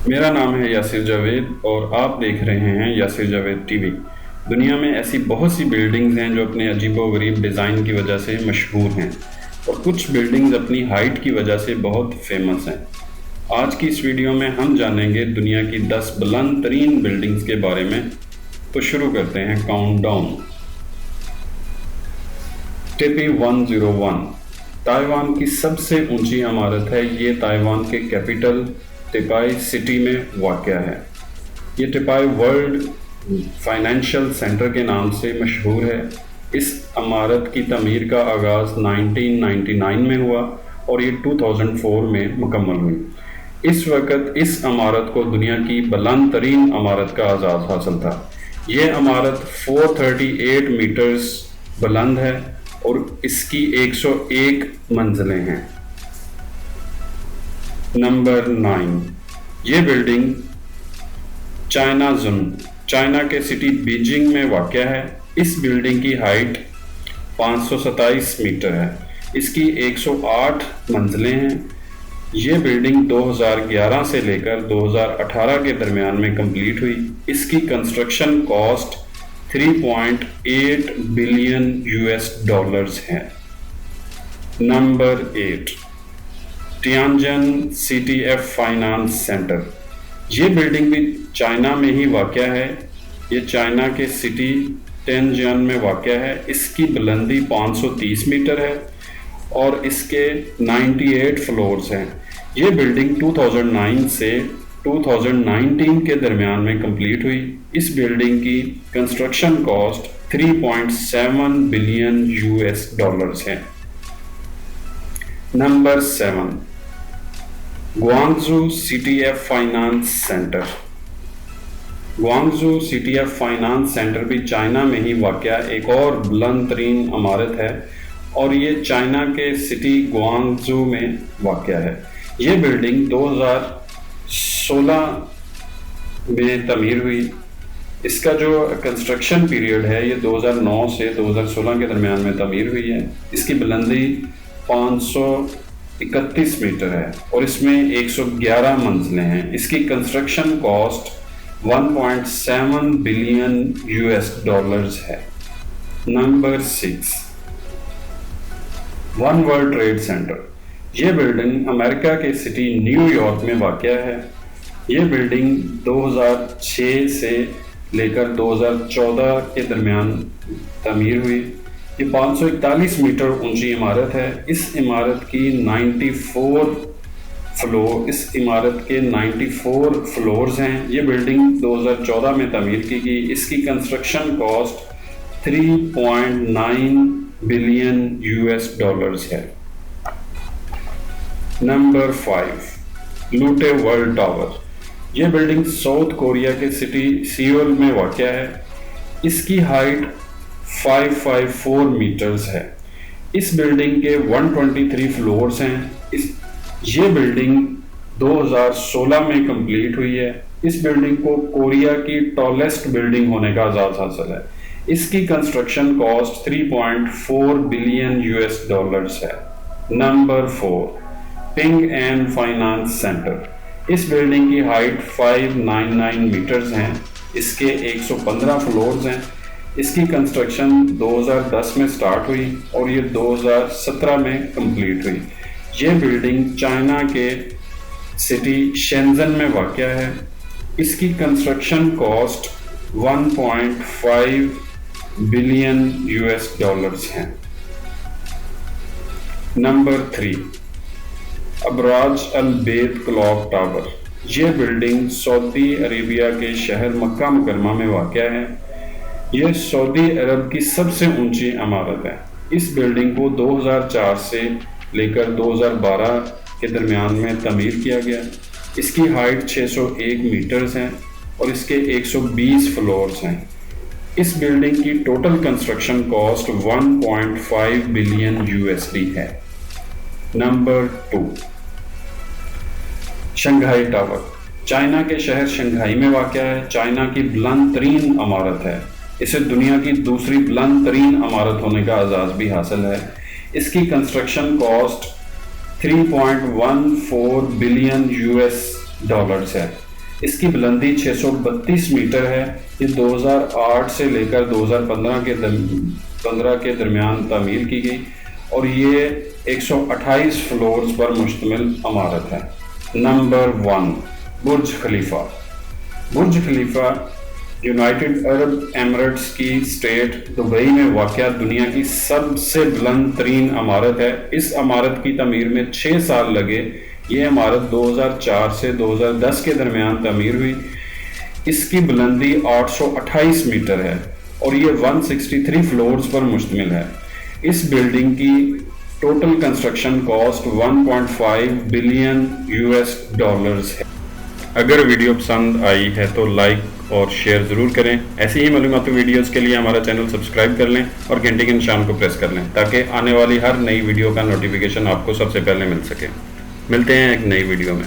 میرا نام ہے یاسر جاوید اور آپ دیکھ رہے ہیں یاسر جاوید ٹی وی۔ دنیا میں ایسی بہت سی بلڈنگز ہیں جو اپنے عجیب و غریب ڈیزائن کی وجہ سے مشہور ہیں، اور کچھ بلڈنگز اپنی ہائٹ کی وجہ سے بہت فیمس ہیں۔ آج کی اس ویڈیو میں ہم جانیں گے دنیا کی 10 بلند ترین بلڈنگز کے بارے میں۔ تو شروع کرتے ہیں کاؤنٹ ڈاؤن۔ ٹیپی 101 تائیوان کی سب سے اونچی عمارت ہے۔ یہ تائیوان کے کیپٹل ٹیپائی سٹی میں واقع ہے۔ یہ ٹیپائی ورلڈ فائنینشل سینٹر کے نام سے مشہور ہے۔ اس عمارت کی تعمیر کا آغاز 1999 میں ہوا اور یہ 2004 میں مکمل ہوئی۔ اس وقت اس عمارت کو دنیا کی بلند ترین عمارت کا اعزاز حاصل تھا۔ یہ عمارت 438 میٹرز بلند ہے اور اس کی 101 منزلیں ہیں۔ نمبر 9، یہ بلڈنگ چائنا کے سٹی بیجنگ میں واقع ہے۔ اس بلڈنگ کی ہائٹ 527 میٹر ہے۔ اس کی 108 منزلیں ہیں۔ یہ بلڈنگ 2011 سے لے کر 2018 کے درمیان میں کمپلیٹ ہوئی۔ اس کی کنسٹرکشن کاسٹ 3.8 بلین US ہے۔ Number 8، ٹیانجن CTF finance centre. یہ بلڈنگ بھی چائنا میں ہی واقع ہے۔ یہ چائنا کے سٹی ٹینجن میں واقع ہے۔ اس کی بلندی 530 میٹر ہے اور اس کے 98 فلورز ہیں۔ یہ بلڈنگ 2009 سے 2019 کے درمیان میں کمپلیٹ ہوئی۔ اس بلڈنگ کی کنسٹرکشن کاسٹ 3.7 بلین US ہے۔ Number 7، Guangzhou CTF finance centre. Guangzhou CTF finance centre بھی چائنا میں ہی واقع ایک اور بلند ترین عمارت ہے اور یہ چائنا کے سٹی گوانگزو میں واقع ہے۔ یہ بلڈنگ 2016 میں تعمیر ہوئی۔ اس کا جو کنسٹرکشن پیریڈ ہے یہ 2009 سے 2016 کے درمیان میں تعمیر ہوئی ہے۔ اس کی بلندی 531 میٹر ہے اور اس میں 111 منزلیں ہیں۔ اس کی کنسٹرکشن کاسٹ 1.7 بلین US ہے۔ Number 6، one world trade centre. یہ بلڈنگ امریکہ کے سٹی نیو یارک میں واقع ہے۔ یہ بلڈنگ 2006 سے لے کر 2014 کے درمیان تعمیر ہوئی۔ یہ 541 میٹر اونچی عمارت ہے۔ اس عمارت کے 94 فلورز ہیں۔ یہ بلڈنگ 2014 میں تعمیر کی گئی۔ اس کی کنسٹرکشن کاسٹ 3.9 بلین US ہے۔ نمبر 5، لوٹے ورلڈ ٹاور۔ یہ بلڈنگ ساؤتھ کوریا کے سٹی سیول میں واقع ہے۔ اس کی ہائٹ 554 میٹرز ہے۔ اس بلڈنگ کے 123 فلورز ہیں۔ یہ بلڈنگ 2016 میں کمپلیٹ ہوئی ہے۔ اس بلڈنگ کو کوریا کی ٹالسٹ بلڈنگ ہونے کا اعزاز حاصل ہے۔ اس کی کنسٹرکشن کاسٹ 3.4 بلین US ہے۔ Number 4، Ping and finance centre. اس بلڈنگ کی ہائٹ 599 میٹرز ہیں۔ اس کے 115 فلورز ہیں۔ اس کی کنسٹرکشن 2010 میں سٹارٹ ہوئی اور یہ 2017 میں کمپلیٹ ہوئی۔ یہ بلڈنگ چائنا کے سٹی شینزن میں واقع ہے۔ اس کی کنسٹرکشن کاسٹ 1.5 بلین US ہے۔ نمبر 3، ابراج البیت کلاک ٹاور۔ یہ بلڈنگ سعودی عربیہ کے شہر مکہ مکرمہ میں واقع ہے۔ یہ سعودی عرب کی سب سے اونچی عمارت ہے۔ اس بلڈنگ کو 2004 سے لے کر 2012 کے درمیان میں تعمیر کیا گیا۔ اس کی ہائٹ 601 میٹرز ہے اور اس کے 120 فلورز ہیں۔ اس بلڈنگ کی total construction cost 1.5 billion USD ہے۔ Number 2، Shanghai tower. چائنا کے شہر شنگھائی میں واقع ہے۔ چائنا کی بلند ترین عمارت ہے۔ اسے دنیا کی دوسری بلند ترین عمارت ہونے کا اعزاز بھی حاصل ہے۔ اس کی کنسٹرکشن کاسٹ 3.14 بلین US ہے۔ اس کی بلندی 632 میٹر ہے. یہ 2008 سے لے کر 2015 کے درمیان تعمیر کی گئی اور یہ 128 فلورز پر مشتمل عمارت ہے. نمبر 1 برج خلیفہ. برج خلیفہ یونائٹڈ عرب ایمریٹس کی اسٹیٹ دبئی میں واقع دنیا کی سب سے بلند ترین عمارت ہے. اس عمارت کی تعمیر میں 6 سال لگے. یہ عمارت 2004 سے 2010 کے درمیان تعمیر ہوئی. اس کی بلندی 828 میٹر ہے اور یہ 163 فلورز پر مشتمل ہے. اس بلڈنگ کی total construction cost 1.5 billion $US ہے. اگر ویڈیو پسند آئی ہے تو لائک اور شیئر ضرور کریں. ایسی ہی معلوماتی ویڈیوز کے لیے ہمارا چینل سبسکرائب کر لیں اور گھنٹی کے نشان کو پریس کر لیں تاکہ آنے والی ہر نئی ویڈیو کا نوٹیفیکیشن آپ کو سب سے پہلے مل سکے. ملتے ہیں ایک نئی ویڈیو میں.